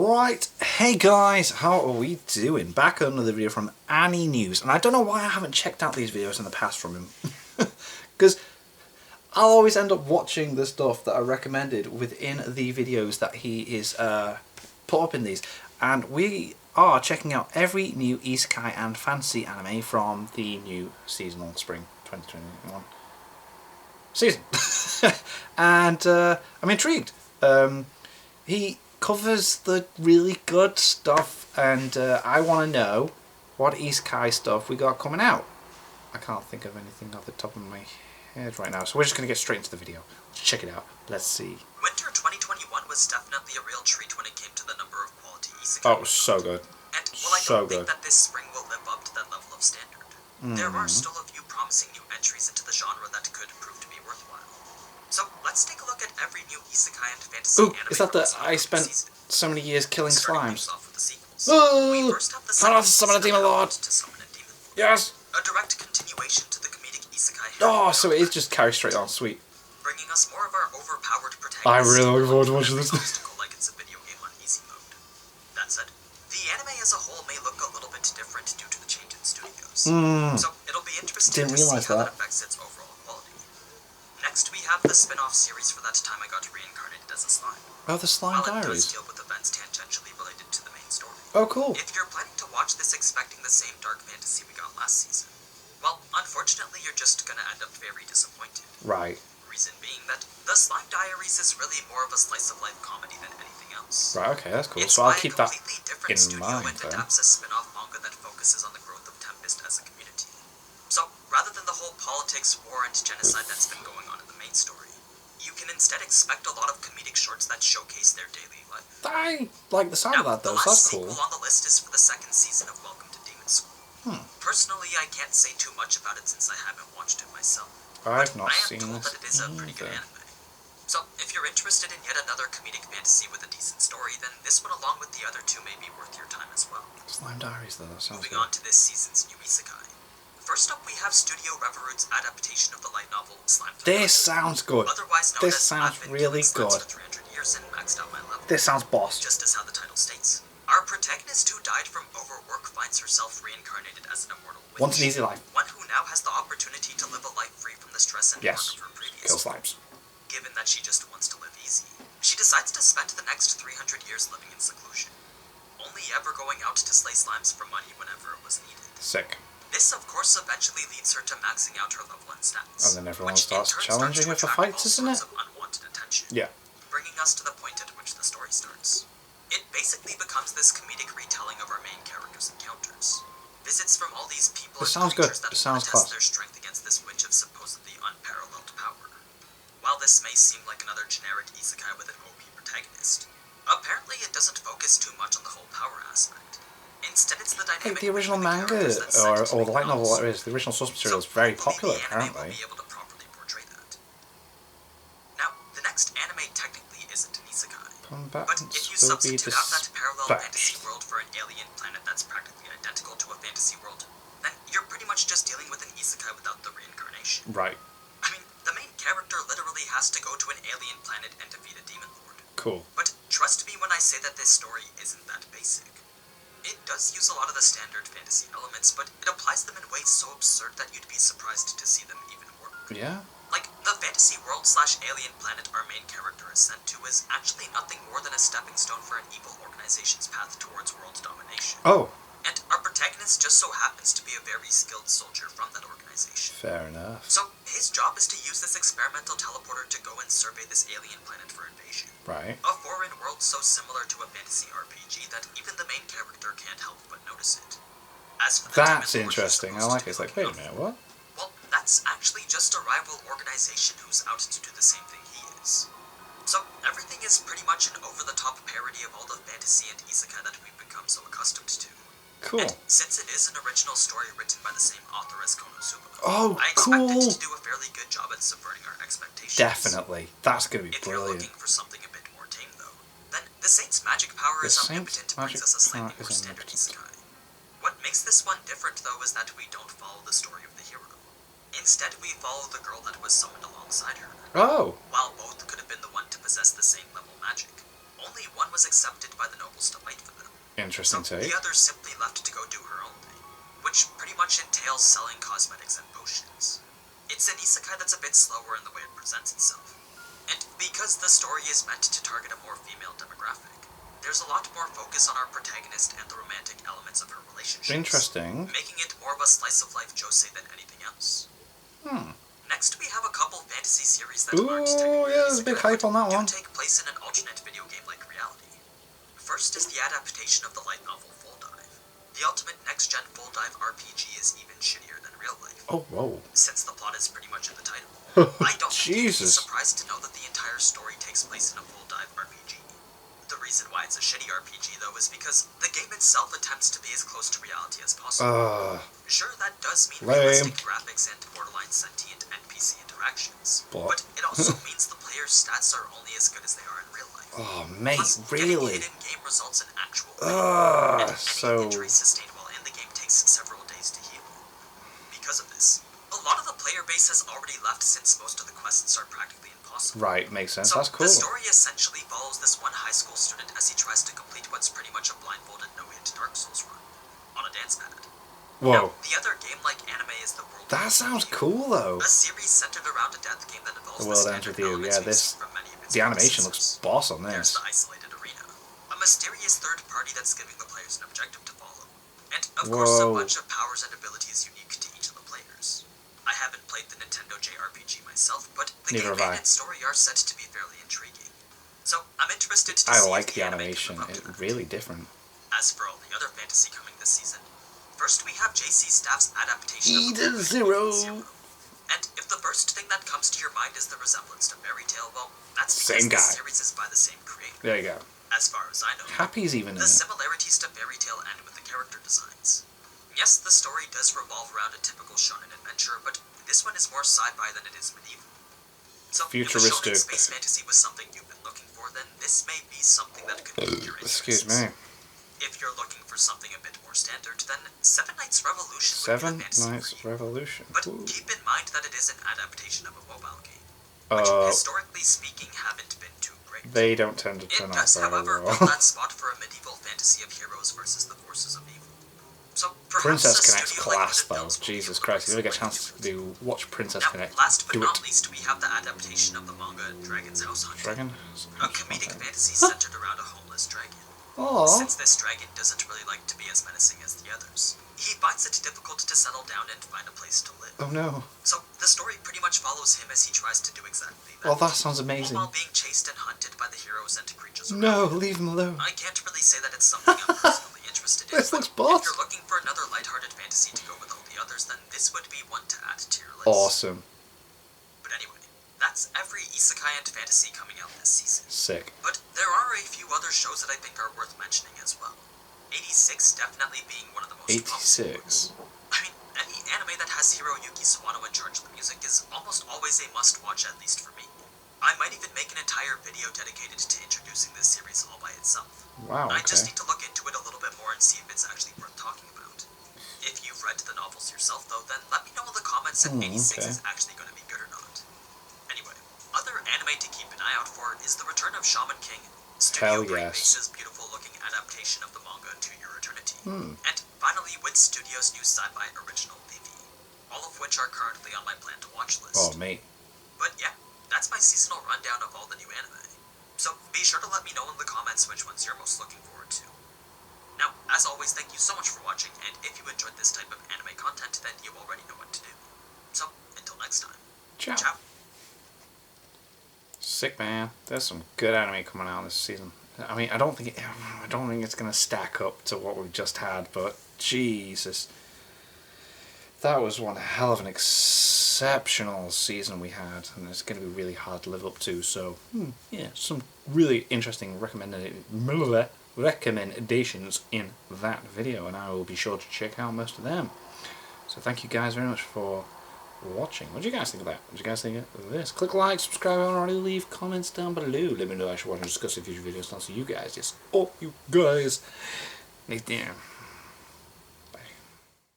Right, hey guys, how are we doing? Back on another video from Annie News, and I don't know why I haven't checked out these videos in the past from him, because I'll always end up watching the stuff that are recommended within the videos that he is put up in these, and we are checking out every new isekai and fantasy anime from the new seasonal spring 2021 season, and I'm intrigued. He covers the really good stuff, and I want to know what isekai stuff we got coming out. I can't think of anything off the top of my head right now, so we're just going to get straight into the video. Let's check it out. Let's see. Winter 2021 was definitely a real treat when it came to the number of quality isekai. Oh, so good. And while I don't think that this spring will live up to that level of standard, there are still a few promising new entries into the genre that could prove to be worthwhile. So let's take a look at every new isekai and fantasy anime. Is that the I spent so many years killing slimes? Off with the sequels. Oh, we first have the I have to summon a demon lord. To summon a demon lord. Yes. A direct continuation to the comedic isekai. Oh, so it is just carry straight on. Sweet. Bringing us more of our overpowered protagonists. I really look forward to watching this. Like it's a video game on easy mode. That said, the anime as a whole may look a little bit different due to the change in studios. So it'll be interesting to see how that affects its overall quality. Next, we have the spin-off series For That Time I Got Reincarnated as a Slime. Oh, the Slime While Diaries. it does deal with events tangentially related to the main story. Oh, cool. If you're planning to watch this expecting the same dark fantasy we got last season, well, unfortunately you're just gonna end up very disappointed. Right. Reason being that the Slime Diaries is really more of a slice-of-life comedy than anything else. Right, okay, that's cool. It's So I'll by keep a that completely different in studio mind and then. adapts a spin-off manga that focuses on the growth of Tempest as a community. So, rather than the whole politics, war, and genocide that's been going on in the main story, you can instead expect a lot of comedic shorts that showcase their daily life. I like the sound of that though, so that's cool. The last sequel on the list is for the second season of Welcome to Demon School. Personally, I can't say too much about it since I haven't watched it myself. I've not I am seen told this that it is a pretty good anime. So, if you're interested in yet another comedic fantasy with a decent story, then this one along with the other two may be worth your time as well. Slime Diaries though, that sounds Moving good. on to this season's new isekai. First up, we have Studio Reveru's adaptation of the light novel Slime. This sounds good. Otherwise known This as sounds I've been really killing good. slimes for 300 years and maxed out my level. This sounds boss. Just as how the title states. Our protagonist who died from overwork finds herself reincarnated as an immortal witch. Wants an easy life. One who now has the opportunity to live a life free from the stress and work of her previous Kill life. slimes. Given that she just wants to live easy, she decides to spend the next 300 years living in seclusion, only ever going out to slay slimes for money whenever it was needed. Sick. This, of course, eventually leads her to maxing out her level and stats. And then everyone which in starts turn challenging her to for attract fights, all isn't it? sorts of unwanted attention. Yeah. Bringing us to the point at which the story starts. It basically becomes this comedic retelling of our main character's encounters. Visits from all these people This and sounds good. creatures that This want sounds to test class. their strength against this witch of supposedly unparalleled power. While this may seem like another generic isekai with an OP protagonist, apparently it doesn't focus too much on the whole power aspect. Instead, it's the dynamic Like the original between manga, characters that's set to or the make light novel, novels. whatever it is, the original source material is very popular, The anime will apparently. be able to properly portray that. Now, the next anime technically isn't an isekai. But if you Combatants will be substitute out that parallel fantasy dispatched. world for an alien planet that's practically identical to a fantasy world, then you're pretty much just dealing with an isekai without the reincarnation. Right. I mean, the main character literally has to go to an alien planet and defeat a demon lord. Cool. But trust me when I say that this story isn't that basic. It does use a lot of the standard fantasy elements, but it applies them in ways so absurd that you'd be surprised to see them even work. Yeah? Like, the fantasy world/alien planet our main character is sent to is actually nothing more than a stepping stone for an evil organization's path towards world domination. Oh. And our protagonist just so happens to be a very skilled soldier from that organization. Fair enough. So, his job is to use this experimental teleporter to go and survey this alien planet for invasion. Right. A foreign world so similar to a fantasy RPG that even the main character can't help but notice it. As for the That's demon lord he's interesting. I supposed like to it. It's be like, wait a looking minute, out what? for, well, that's actually just a rival organization who's out to do the same thing he is. So, everything is pretty much an over-the-top parody of all the fantasy and isekai that we've become so accustomed to. Cool. And since it is an original story written by the same author as Konosuba, Oh, I expect cool. it to do a fairly good job at subverting our expectations. Definitely. That's going to be If you're brilliant. looking for something a bit more tame, though, then the Saint's magic power The is Saint's omnipotent brings magic us a slightly power more is standard omnipotent. isekai. What makes this one different, though, is that we don't follow the story of the hero. Instead, we follow the girl that was summoned alongside her. Oh. While both could have been the one to possess the same level magic, only one was accepted by the nobles to fight for them. Interesting So take. the others simply left to go do her own thing, which pretty much entails selling cosmetics and potions. It's an isekai that's a bit slower in the way it presents itself. And because the story is meant to target a more female demographic, there's a lot more focus on our protagonist and the romantic elements of her relationships. Interesting. Making it more of a slice-of-life josei than anything else. Next, we have a couple fantasy series that aren't technically there's a big hype on that one. take place in an alternate video game-like reality. First is the adaptation of the light novel Full Dive. The ultimate next-gen Full Dive RPG is even shittier than real life. Oh, whoa. Since the plot is pretty much in the title. I don't think you'd be surprised to know that the entire story takes place in a Full Dive RPG. The reason why it's a shitty RPG, though, is because the game itself attempts to be as close to reality as possible. Sure, that does mean realistic graphics and borderline sentient NPC interactions, but it also means the player's stats are only as good as they are in real life. Oh, mate, Plus, really? getting hit in game results in actual pain, and any injury sustained while in the game takes several days to heal. Because of this, a lot of the player base has already left since most of the quests are practically impossible. Right, makes sense. So that's cool. The story essentially follows this one high school student as he tries to complete what's pretty much a blindfolded no-hit Dark Souls run on a dance pad. Whoa. Now, the other game-like anime is the World. That sounds cool, though. A series centered around a death game that involves the World Ends With You. Yeah, the animation looks boss on this. There's the isolated arena, a mysterious third party that's giving the players an objective to follow, and of course a bunch of powers and abilities unique to each of the players. I haven't played the Nintendo JRPG myself, but the gameplay and story are set to be fairly intriguing. So I'm interested to see like the animation. It's really different. As for all the other fantasy coming this season, first we have JC Staff's adaptation of Eden Zero. And if the first thing that comes to your mind is the resemblance to Fairy Tail, well, that's because Same guy. the series is by the same creator. There you go. As far as I know, Happy's even in the it. similarities to Fairy Tail end with the character designs. Yes, the story does revolve around a typical shonen adventure, but this one is more sci-fi than it is medieval. So Futuristic. if shonen space fantasy was something you've been looking for, then this may be something that could pique your interest. Excuse me. If you're looking for something a bit more standard, then Seven Knights Revolution would Seven be the fantasy Knights for you. Revolution. But Ooh. keep in mind that it is an adaptation of a mobile game, which historically speaking haven't been too great. They don't tend to turn out It does, very however, well. fill that spot for a medieval fantasy of heroes versus the forces of evil. So Princess Connect's class, though. Jesus Christ, if you ever get a chance to watch Princess Connect, last but do not it. least, we have the adaptation of the manga Dragon's House Hunter. Dragon? A comedic fantasy centered around a homeless dragon. Aww. Since this dragon doesn't really like to be as menacing as the others, he finds it difficult to settle down and find a place to live. Oh no. So the story pretty much follows him as he tries to do exactly that. Oh, that sounds amazing. All while being chased and hunted by the heroes and creatures around No, him. leave him alone. I can't really say that it's something I'm personally interested in. This looks If boss. you're looking for another lighthearted fantasy to go with all the others, then this would be one to add to your list. Awesome. But anyway, that's every isekai and fantasy coming out this season. Sick. But there are a few other shows that I think are worth mentioning as well. 86 definitely being one of the most 86. I mean, any anime that has Hiroyuki Sawano in charge of the music is almost always a must-watch, at least for me. I might even make an entire video dedicated to introducing this series all by itself. Wow, I just okay. need to look into it a little bit more and see if it's actually worth talking about. If you've read the novels yourself, though, then let me know in the comments if 86 okay. is actually going to be good or not. Anyway, other anime to keep an eye out for is the return of Shaman King, Studio Hell Brain yes. Base's beautiful-looking adaptation of the manga To Your Eternity, and finally Wit Studios' new sci-fi original Vivi, all of which are currently on my plan to watch list. Oh, mate. But yeah, that's my seasonal rundown of all the new anime. So be sure to let me know in the comments which ones you're most looking forward to. Now, as always, thank you so much for watching, and if you enjoyed this type of anime content, then you already know what to do. So, until next time. Ciao. Ciao. Sick, man. There's some good anime coming out this season. I mean, I don't think it's gonna stack up to what we've just had, but Jesus, that was one hell of an exceptional season we had, and it's gonna be really hard to live up to. So, yeah, some really interesting recommendations in that video, and I will be sure to check out most of them. So, thank you guys very much for watching. What do you guys think of that? What do you guys think of this? Click like, subscribe, and already leave comments down below. Let me know if you want to discuss in future videos. And I'll see you guys. Yes, oh, you guys. Next time.